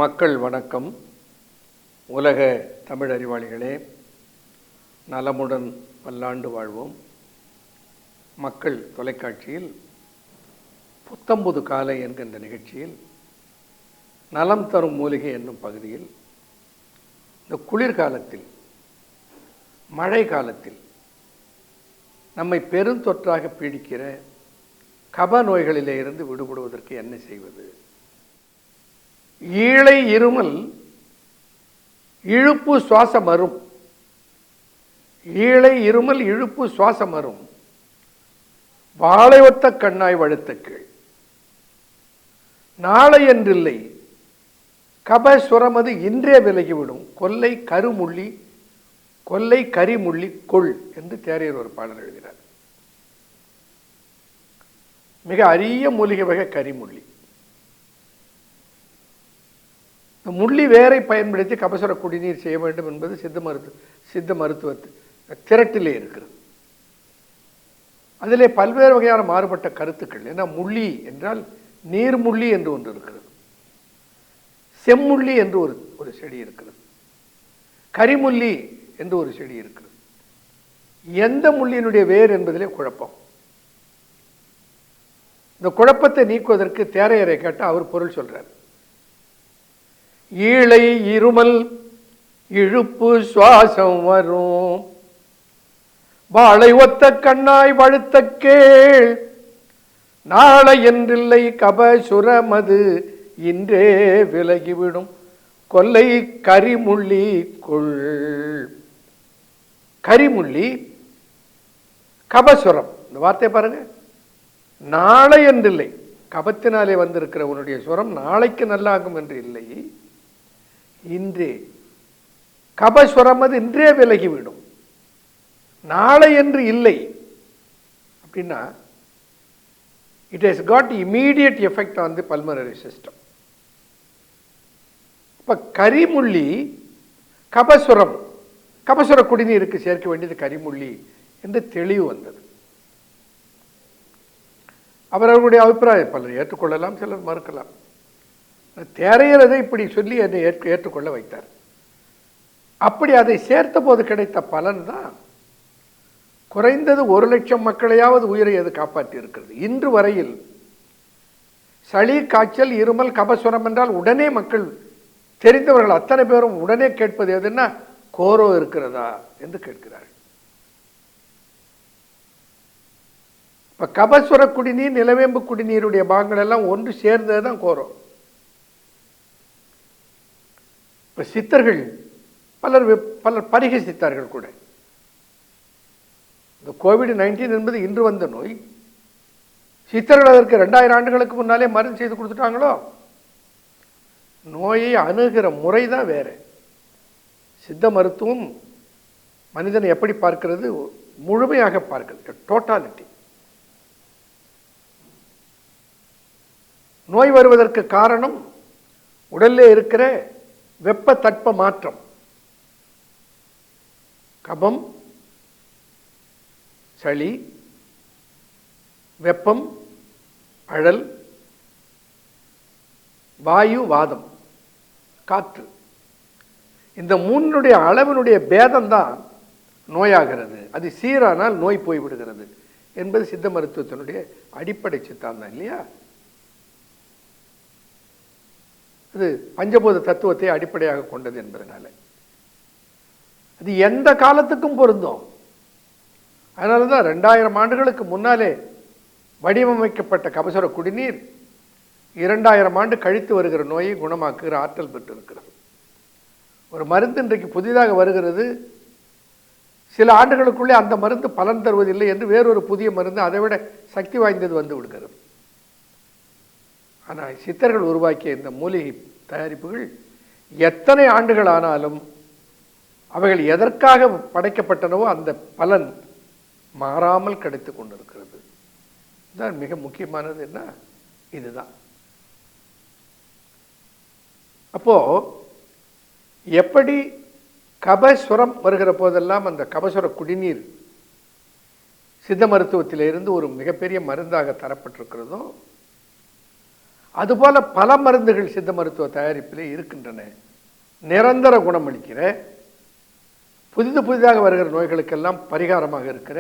மக்கள் வணக்கம். உலக தமிழ் அறிவாளிகளே, நலமுடன் பல்லாண்டு வாழ்வோம். மக்கள் தொலைக்காட்சியில் புத்தம்புது காலை என்கின்ற நிகழ்ச்சியில் நலம் தரும் மூலிகை என்னும் பகுதியில் இந்த குளிர்காலத்தில், மழை காலத்தில் நம்மை பெருந்தொற்றாக பீடிக்கிற கப நோய்களிலே இருந்து விடுபடுவதற்கு என்ன செய்வது? ஈழை இருமல் இழுப்பு சுவாசம் வரும். ஈழை இருமல் இழுப்பு சுவாசம் வரும். வாழை ஒத்த கண்ணாய் வழுத்த கீழ். நாளை என்றில்லை கப சுரமது இன்றே விலகிவிடும். கொல்லை கருமுள்ளி கொல்லை கரிமுள்ளி கொள் என்று தேரையர் ஒரு பாடல் எழுதினார். மிக அரிய மூலிகை வகை கரிமுள்ளி. இந்த முள்ளி வேரை பயன்படுத்தி கபசுர குடிநீர் செய்ய வேண்டும் என்பது சித்த மருத்துவ திரட்டிலே இருக்கிறது. அதிலே பல்வேறு வகையான மாறுபட்ட கருத்துக்கள். ஏன்னா முள்ளி என்றால் நீர்முள்ளி என்று ஒன்று இருக்கிறது, செம்முள்ளி என்று ஒரு செடி இருக்கிறது, கரிமுள்ளி என்று ஒரு செடி இருக்கிறது. எந்த முள்ளியினுடைய வேர் என்பதிலே குழப்பம். இந்த குழப்பத்தை நீக்குவதற்கு தேரையரை கேட்டால் அவர் பொருள் சொல்றார். ஈழை இருமல் இழுப்பு சுவாசம் வரும். வாழை ஒத்த கண்ணாய் வழுத்த கேள். நாளை என்றில்லை கப சுரமது இன்றே விலகிவிடும். கொல்லை கரிமுள்ளி கொள். கரிமுள்ளி, கபசுரம், இந்த வார்த்தை பாருங்க. நாளை என்றில்லை, கபத்தினாலே வந்திருக்கிற உன்னுடைய சுரம் நாளைக்கு நல்லாகும் என்று இல்லை, இன்றே. கபசுரமது இன்றே விலகிவிடும். நாளை என்று இல்லை அப்படின்னா it has got immediate effect on the pulmonary system. இப்போ கரிமுள்ளி கபசுரம், கபசுர குடிநீருக்கு சேர்க்க வேண்டியது கரிமுள்ளி என்று தெளிவு வந்தது. அவர்களுடைய அபிப்பிராயம் பலர் ஏற்றுக்கொள்ளலாம், சிலர் மறுக்கலாம். தேரையர் அதை இப்படி சொல்லி என்னை ஏற்றுக்கொள்ள வைத்தார். அப்படி அதை சேர்த்த போது கிடைத்த பலன் தான் குறைந்தது 1,00,000 மக்களையாவது உயிரை அது காப்பாற்றி இருக்கிறது. இன்று வரையில் சளி, காய்ச்சல், இருமல், கபசுரம் என்றால் உடனே மக்கள் தெரிந்தவர்கள் அத்தனை பேரும் உடனே கேட்பது எதுன்னா கோரோ இருக்கிறதா என்று கேட்கிறார்கள். இப்ப கபசுர குடிநீர், நிலவேம்பு குடிநீருடைய பாகங்கள் எல்லாம் ஒன்று சேர்ந்ததுதான் கோரோ. இப்ப சித்தர்கள் பலர் பரிகசித்தார்கள் கூட. இந்த கோவிட்-19 என்பது இன்று வந்த நோய். சித்தர்கள் அதற்கு 2000 ஆண்டுகளுக்கு முன்னாலே மருந்து செய்து கொடுத்துட்டாங்களோ? நோயை அணுகிற முறை தான் வேற. சித்த மருத்துவம் மனிதனை எப்படி பார்க்கிறது? முழுமையாக பார்க்கிறது, டோட்டாலிட்டி. நோய் வருவதற்கு காரணம் உடலில் இருக்கிற வெப்ப தட்ப மாற்றம். கபம், சளி, வெப்பம், அழல், வாயு, வாதம், காற்று. இந்த மூன்றுடைய அளவினுடைய பேதம் தான் நோயாகிறது. அது சீரானால் நோய் போய்விடுகிறது என்பது சித்த மருத்துவத்தினுடைய அடிப்படை சித்தாந்தம் இல்லையா? அது பஞ்சபூத தத்துவத்தை அடிப்படையாக கொண்டது என்பதனால அது எந்த காலத்துக்கும் பொருந்தும். அதனால தான் 2000 ஆண்டுகளுக்கு முன்னாலே வடிவமைக்கப்பட்ட கபசுர குடிநீர் 2000 ஆண்டு கழித்து வருகிற நோயை குணமாக்குகிற ஆற்றல் பெற்றிருக்கிறது. ஒரு மருந்து இன்றைக்கு புதிதாக வருகிறது, சில ஆண்டுகளுக்குள்ளே அந்த மருந்து பலன் தருவதில்லை என்று வேறொரு புதிய மருந்து அதை விட சக்தி வாய்ந்தது வந்து விடுகிறது. ஆனால் சித்தர்கள் உருவாக்கிய இந்த மூலிகை தயாரிப்புகள் எத்தனை ஆண்டுகள் ஆனாலும் அவைகள் எதற்காக படைக்கப்பட்டனவோ அந்த பலன் மாறாமல் கிடைத்து கொண்டிருக்கிறது. இதுதான் மிக முக்கியமானது. என்ன இதுதான். அப்போ எப்படி கபசுரம் வருகிற போதெல்லாம் அந்த கபசுர குடிநீர் சித்த மருத்துவத்திலிருந்து ஒரு மிகப்பெரிய மருந்தாக தரப்பட்டிருக்கிறதோ, அதுபோல பல மருந்துகள் சித்த மருத்துவ தயாரிப்பிலே இருக்கின்றன. நிரந்தர குணமளிக்கிற, புதிதாக வருகிற நோய்களுக்கெல்லாம் பரிகாரமாக இருக்கிற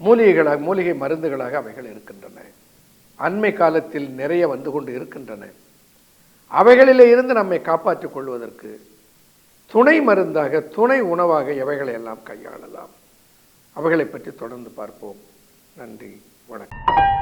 மூலிகை மருந்துகளாக அவைகள் இருக்கின்றன. அண்மை காலத்தில் நிறைய வந்து கொண்டு இருக்கின்றன. அவைகளிலே இருந்து நம்மை காப்பாற்றிக் கொள்வதற்கு துணை மருந்தாக, துணை உணவாக எவைகளை எல்லாம் கையாளலாம், அவைகளை பற்றி தொடர்ந்து பார்ப்போம். நன்றி, வணக்கம்.